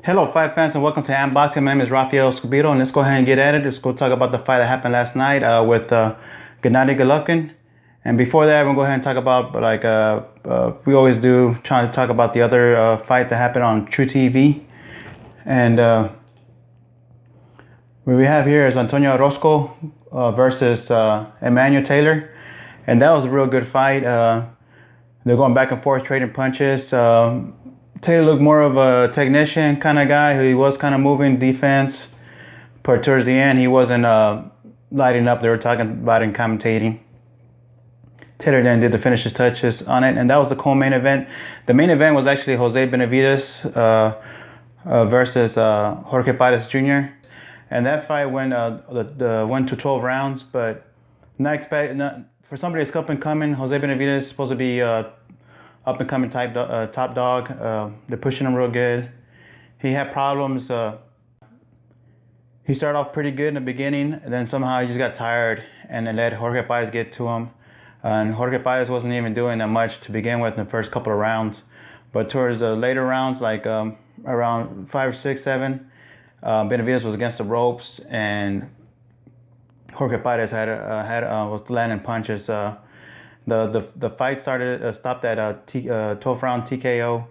Hello, fight fans, and welcome to Unboxing. My name is Rafael Escobedo, and let's go ahead and get at it. Let's go talk about the fight that happened last night with Gennady Golovkin. And before that, we'll go ahead and talk about, we always do, trying to talk about the other fight that happened on True TV. And what we have here is Antonio Orozco versus Emmanuel Taylor. And that was a real good fight. They're going back and forth, trading punches. Taylor looked more of a technician kind of guy. He was kind of moving defense, but towards the end, he wasn't lighting up. They were talking about it and commentating. Taylor then did the finishes touches on it, and that was the co-main event. The main event was actually Jose Benavidez versus Jorge Paez Jr. And that fight went to 12 rounds, but for somebody that's up and coming. Jose Benavidez is supposed to be up and coming top dog. They're pushing him real good. He had problems. He started off pretty good in the beginning, and then somehow he just got tired and let Jorge Paez get to him. And Jorge Paez wasn't even doing that much to begin with in the first couple of rounds. But towards the later rounds, like around 5, 6, 7, Benavidez was against the ropes, and Jorge Paez was landing punches. The fight stopped at a 12-round TKO,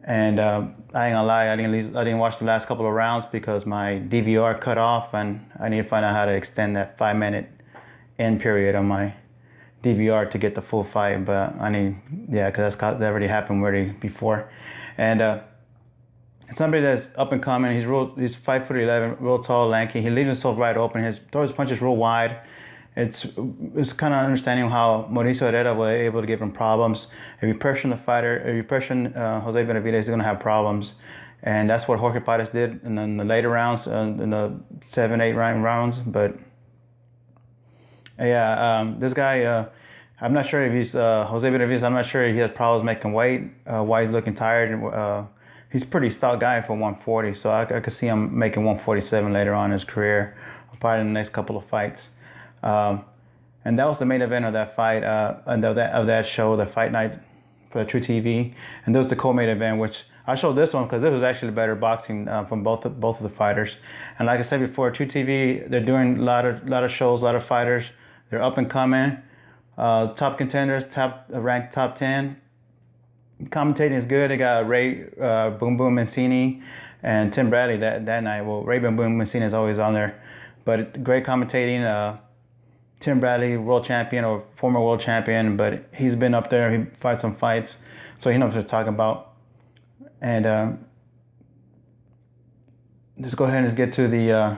and I ain't gonna lie, I didn't watch the last couple of rounds because my DVR cut off, and I need to find out how to extend that 5-minute end period on my DVR to get the full fight. But because that already happened before, and somebody that's up and coming. He's 5'11", real tall, lanky. He leaves himself right open. He throws punches real wide. It's kind of understanding how Mauricio Herrera was able to give him problems. If you pressure the fighter, if you pressure Jose Benavidez, he's going to have problems. And that's what Jorge Paez did in the later rounds, in the 7, 8 rounds. But this guy, I'm not sure if he's Jose Benavidez. I'm not sure if he has problems making weight. Why he's looking tired. He's a pretty stout guy for 140, so I could see him making 147 later on in his career, probably in the next couple of fights. And that was the main event of that fight, of that show, the fight night for True TV. And that was the co-main event, which I showed this one because it was actually better boxing from both of the fighters. And like I said before, True TV, they're doing a lot of shows, a lot of fighters. They're up and coming, top contenders, ranked top 10. Commentating is good. They got Ray Boom Boom Mancini and Tim Bradley that night. Well, Ray Boom Boom Mancini is always on there, but great commentating. Tim Bradley, world champion or former world champion, but he's been up there. He fights some fights, so he knows what they're talking about. And let's go ahead and get to the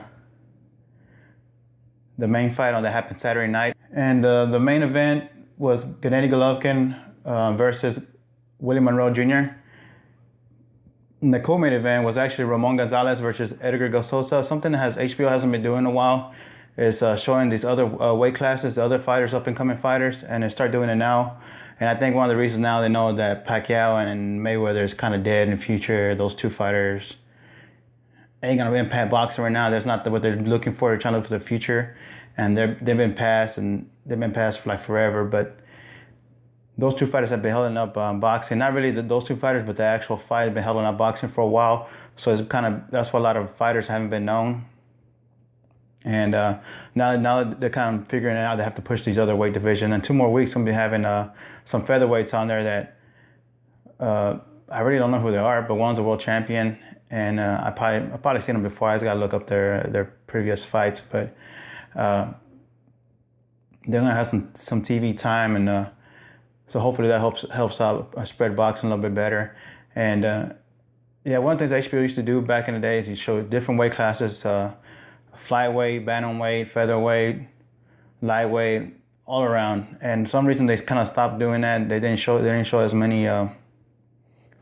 main fight that happened Saturday night. And the main event was Gennady Golovkin versus Willie Monroe Jr. And the co-main event was actually Ramon Gonzalez versus Edgar Sosa. Something that HBO hasn't been doing in a while is showing these other weight classes, the other fighters, up-and-coming fighters, and they start doing it now. And I think one of the reasons now they know that Pacquiao and Mayweather is kind of dead in the future. Those two fighters ain't gonna impact boxing right now. That's not what they're looking for. They're trying to look for the future, and they've been passed for like forever. But those two fighters have been holding up boxing. Not really those two fighters, but the actual fight has been holding up boxing for a while. So that's why a lot of fighters haven't been known. And now they're kind of figuring it out. They have to push these other weight division. And 2 more weeks, I'm gonna be having some featherweights on there that I really don't know who they are, but one's a world champion, and I've probably seen them before. I just gotta look up their previous fights, but they're gonna have some TV time, and so hopefully that helps out spread boxing a little bit better. And one of the things HBO used to do back in the day is you show different weight classes. Flyweight, bantamweight, featherweight, lightweight, all around. And for some reason they kind of stopped doing that. They didn't show as many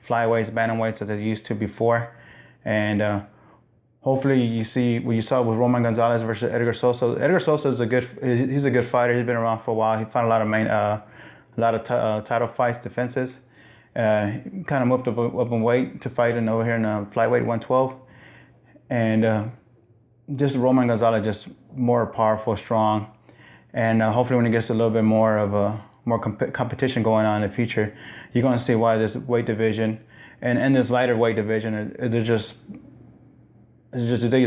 flyweights, bantamweights as they used to before. And hopefully you see what you saw with Roman Gonzalez versus Edgar Sosa. Edgar Sosa is he's a good fighter. He's been around for a while. He fought a lot of title fights, defenses. Kind of moved up in weight to fight over here in flyweight 112. And just Roman Gonzalez, just more powerful, strong, and hopefully when he gets a little bit more of more competition going on in the future, you're going to see why this weight division And in this lighter weight division, they just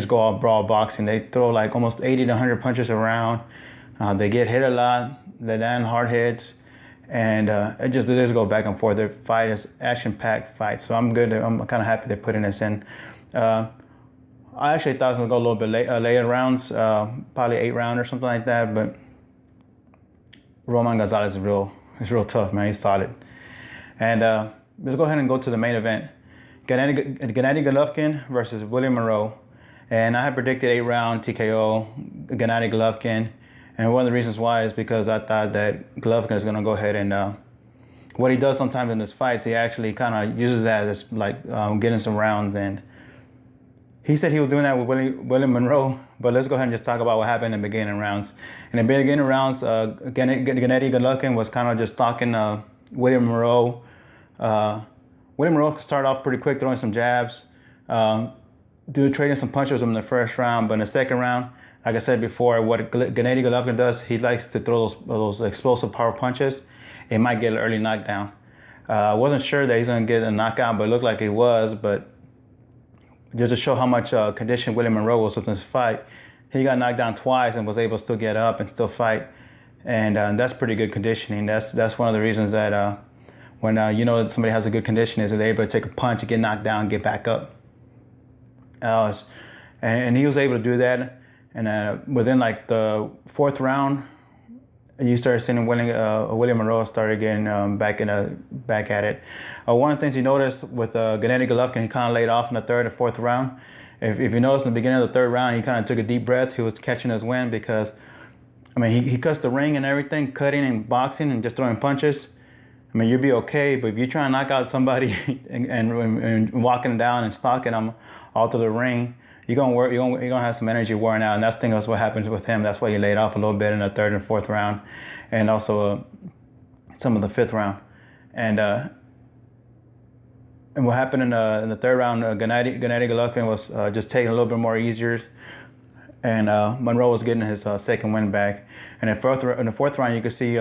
go all brawl boxing. They throw like almost 80 to 100 punches around. They get hit a lot. They land hard hits, and they just go back and forth. Their fight is action-packed fight. So I'm good. I'm kind of happy they're putting this in. I actually thought it was gonna go a little bit later rounds, probably 8 round or something like that. But Roman Gonzalez is real tough, man. He's solid. And let's go ahead and go to the main event. Gennady Golovkin versus Willie Monroe. And I had predicted 8 round TKO, Gennady Golovkin. And one of the reasons why is because I thought that Golovkin is going to go ahead and what he does sometimes in his fights, he actually kind of uses that as like getting some rounds. And he said he was doing that with Willie Monroe. But let's go ahead and just talk about what happened in the beginning rounds. In the beginning rounds, Gennady Golovkin was kind of just stalking Willie Monroe. Willie Monroe started off pretty quick, throwing some jabs, trading some punches in the first round. But in the second round, like I said before, what Gennady Golovkin does, he likes to throw those explosive power punches. It might get an early knockdown. I wasn't sure that he's going to get a knockout, but it looked like he was. But just to show how much condition Willie Monroe was in his fight, he got knocked down twice and was able to still get up and still fight. And that's pretty good conditioning. That's one of the reasons that when you know that somebody has a good condition is they're able to take a punch, get knocked down, get back up. And he was able to do that. And within like the 4th round, you started seeing Willie Monroe started getting back at it. One of the things you noticed with Gennady Golovkin, he kind of laid off in the 3rd and 4th round. If you notice in the beginning of the 3rd round, he kind of took a deep breath. He was catching his wind because, I mean, he cuts the ring and everything, cutting and boxing and just throwing punches. I mean, you'd be okay, but if you try to knock out somebody and walking down and stalking them all through the ring, you're gonna have some energy wearing out, and that's what happened with him. That's why he laid off a little bit in the 3rd and 4th round, and also some of the 5th round. And what happened in the 3rd round, Gennady Golovkin was just taking a little bit more easier, and Monroe was getting his 2nd win back. And in the 4th round, you could see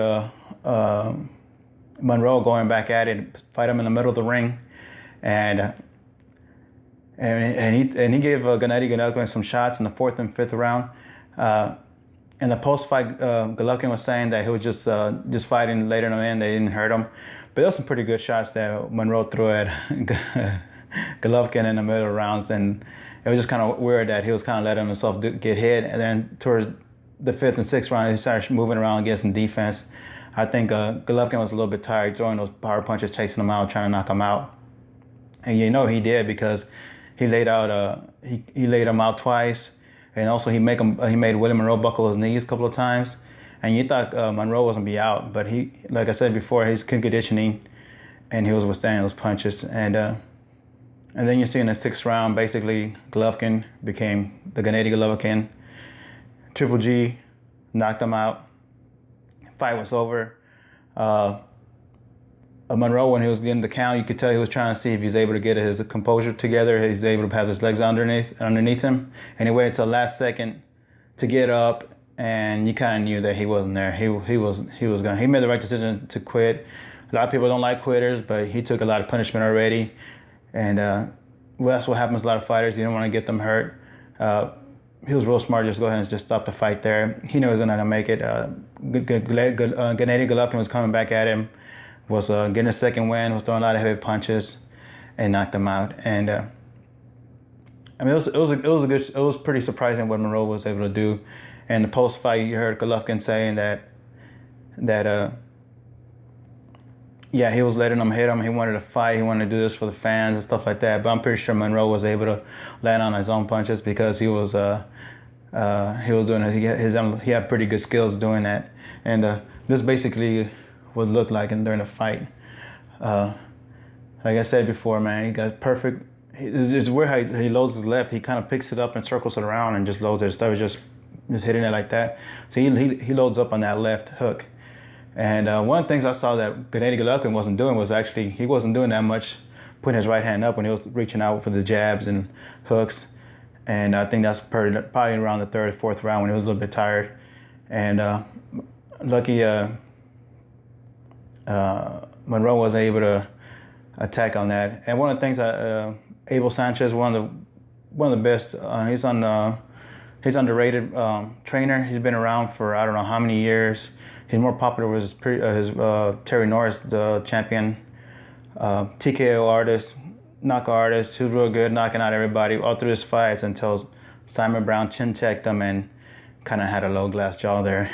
Monroe going back at it, fight him in the middle of the ring, and he gave Gennady Golovkin some shots in the 4th and 5th round. In the post-fight, Golovkin was saying that he was just fighting later in. They didn't hurt him, but there was some pretty good shots that Monroe threw at Golovkin in the middle of rounds, and it was just kind of weird that he was kind of letting himself get hit. And then towards the 5th and 6th round, he started moving around and getting some defense. I think Golovkin was a little bit tired, throwing those power punches, chasing him out, trying to knock him out. And you know he did because he laid him out twice, and also he made Willie Monroe buckle his knees a couple of times. And you thought Monroe was gonna be out, but he, like I said before, he's good conditioning, and he was withstanding those punches. And then you see in the 6th round, basically Golovkin became the Gennady Golovkin. Triple G knocked him out. Fight was over. Monroe, when he was getting the count, you could tell he was trying to see if he's able to get his composure together. He's able to have his legs underneath him, and he waited till the last second to get up. And you kind of knew that he wasn't there. He was gone. He made the right decision to quit. A lot of people don't like quitters, but he took a lot of punishment already, and that's what happens to a lot of fighters. You don't want to get them hurt. He was real smart. Just go ahead and just stop the fight there. He knew he was not gonna make it. Gennady Golovkin was coming back at him, was getting a 2nd win, was throwing a lot of heavy punches, and knocked him out. And I mean, it was pretty surprising what Monroe was able to do. And the post fight, you heard Golovkin saying that he was letting him hit him. He wanted to fight. He wanted to do this for the fans and stuff like that. But I'm pretty sure Monroe was able to land on his own punches because he was doing it. He had pretty good skills doing that. And this basically would look like during the fight. Like I said before, man, he got perfect. It's weird how he loads his left. He kind of picks it up and circles it around and just loads it. Instead of just hitting it like that. So he loads up on that left hook. And one of the things I saw that Gennady Golovkin wasn't doing was actually, he wasn't doing that much putting his right hand up when he was reaching out for the jabs and hooks. And I think that's probably around the 3rd, 4th round when he was a little bit tired. And lucky Monroe was able to attack on that. And one of the things that Abel Sanchez, one of the best. He's underrated trainer. He's been around for I don't know how many years. He's more popular with his Terry Norris, the champion TKO artist, knockout artist. Who's real good, knocking out everybody all through his fights until Simon Brown chin checked him and kind of had a low glass jaw there.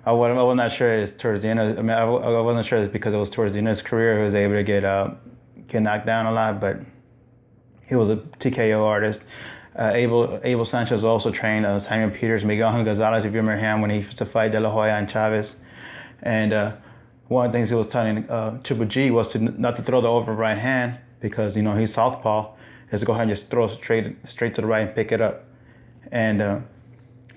I was not sure it's towards the end. I wasn't sure it's because it was towards the end of his career he was able to get knocked down a lot, but he was a TKO artist. Abel Sanchez also trained Simon Peters, Miguel Gonzalez, if you remember him when he used to fight De La Hoya and Chavez. And one of the things he was telling Triple G was not to throw the over right hand because he's southpaw. Is to go ahead and just throw straight to the right and pick it up. And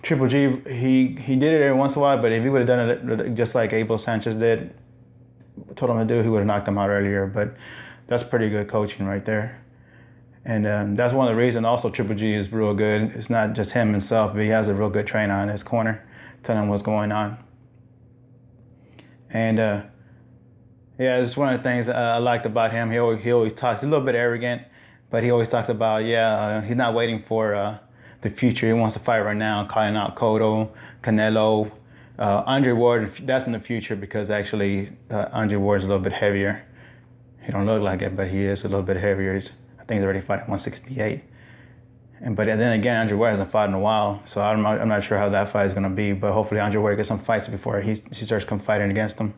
Triple G, he did it every once in a while, but if he would have done it just like Abel Sanchez did, told him to do, he would have knocked him out earlier. But that's pretty good coaching right there. And that's one of the reasons also Triple G is real good. It's not just him himself, but he has a real good trainer in his corner telling him what's going on. And yeah, it's one of the things I liked about him. He always talks, a little bit arrogant, but he always talks about, he's not waiting for the future. He wants to fight right now, calling out Cotto, Canelo, Andre Ward. That's in the future because actually Andre Ward is a little bit heavier. He don't look like it, but he is a little bit heavier. I think he's already fighting 168. But then again, Andre Ward hasn't fought in a while, so I'm not sure how that fight is going to be. But hopefully Andre Ward gets some fights before she starts fighting against him.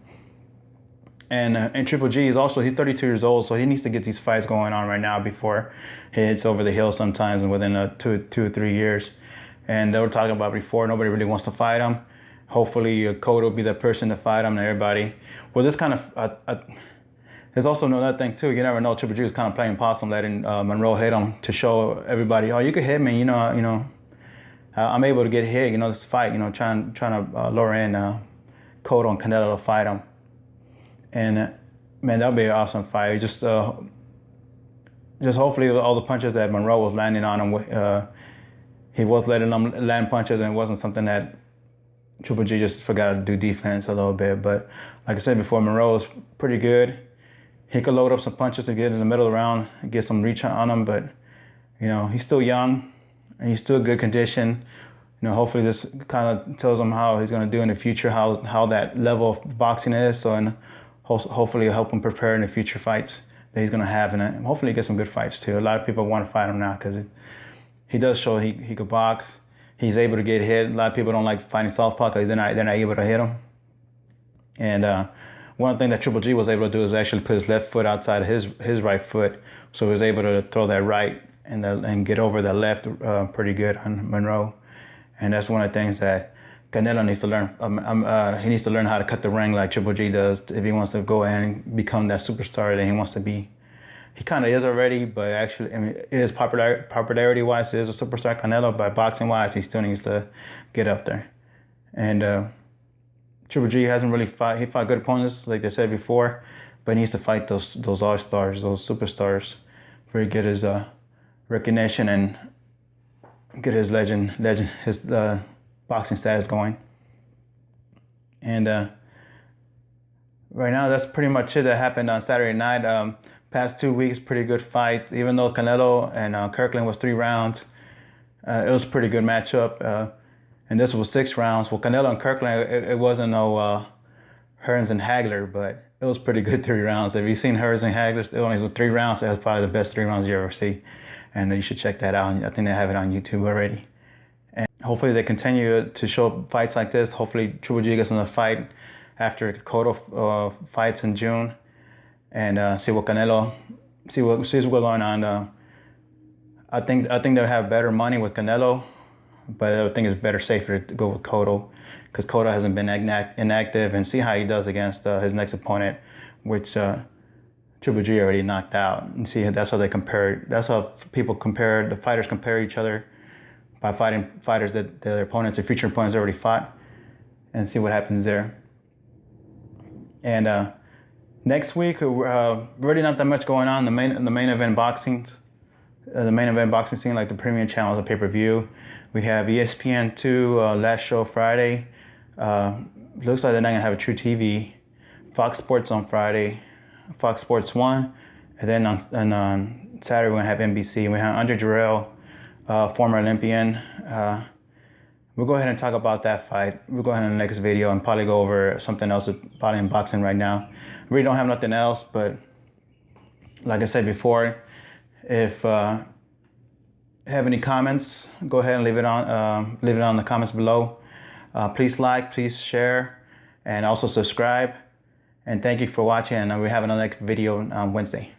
And Triple G he's 32 years old, so he needs to get these fights going on right now before he hits over the hill sometimes and within 2 or 3 years. And they were talking about before, nobody really wants to fight him. Hopefully Cotto will be the person to fight him and everybody. Well, this kind of, there's also another thing too, you never know, Triple G is kind of playing possum, letting Monroe hit him to show everybody, oh, you could hit me, I'm able to get hit, this fight, trying to lure in Cotto and Canelo to fight him. And man, that would be an awesome fight. Just hopefully all the punches that Monroe was landing on him, he was letting them land punches, and it wasn't something that Triple G just forgot to do defense a little bit. But like I said before, Monroe is pretty good. He could load up some punches and get in the middle of the round and get some reach on him. But he's still young and he's still in good condition. Hopefully this kind of tells him how he's going to do in the future, how that level of boxing is. So and hopefully it'll help him prepare in the future fights that he's going to have. And hopefully get some good fights too. A lot of people want to fight him now because he does show he could box. He's able to get hit. A lot of people don't like fighting southpaw because they're not able to hit him. And one thing that Triple G was able to do is actually put his left foot outside of his right foot. So he was able to throw that right and get over the left pretty good on Monroe. And that's one of the things that Canelo needs to learn. He needs to learn how to cut the ring like Triple G does if he wants to go ahead and become that superstar that he wants to be. He kind of is already, but actually, his popularity-wise, he is a superstar, Canelo, but boxing-wise, he still needs to get up there. And Triple G hasn't really fought. He fought good opponents, like they said before, but he needs to fight those all-stars, those superstars, where he get his recognition and get his his boxing status going. And right now, that's pretty much it that happened on Saturday night. Past 2 weeks, pretty good fight. Even though Canelo and Kirkland was 3 rounds, it was a pretty good matchup. And this was 6 rounds. Well, Canelo and Kirkland, it wasn't no Hearns and Hagler, but it was pretty good 3 rounds. If you've seen Hearns and Hagler, it only was 3 rounds. So that's probably the best 3 rounds you ever see. And you should check that out. I think they have it on YouTube already. And hopefully they continue to show fights like this. Hopefully Triple G gets in a fight after Cotto fights in June. And see what Canelo, see what's going on. I think they'll have better money with Canelo, but I think it's better, safer to go with Cotto, because Cotto hasn't been inactive, and see how he does against his next opponent, which Triple G already knocked out. And see, that's how they compare. That's how the fighters compare each other by fighting fighters that their opponents, their future opponents already fought, and see what happens there. And next week, really not that much going on. The main event boxing scene, like the premium channels of pay-per-view. We have ESPN2 last show Friday. Looks like they're not gonna have a True TV. Fox Sports on Friday. Fox Sports 1. And then on Saturday, we're going to have NBC. We have Andre Jarrell, former Olympian. We'll go ahead and talk about that fight. We'll go ahead in the next video and probably go over something else, probably in boxing right now. We really don't have nothing else, but like I said before, if you have any comments, go ahead and leave it on in the comments below. Please like, please share, and also subscribe. And thank you for watching, and we have another next video on Wednesday.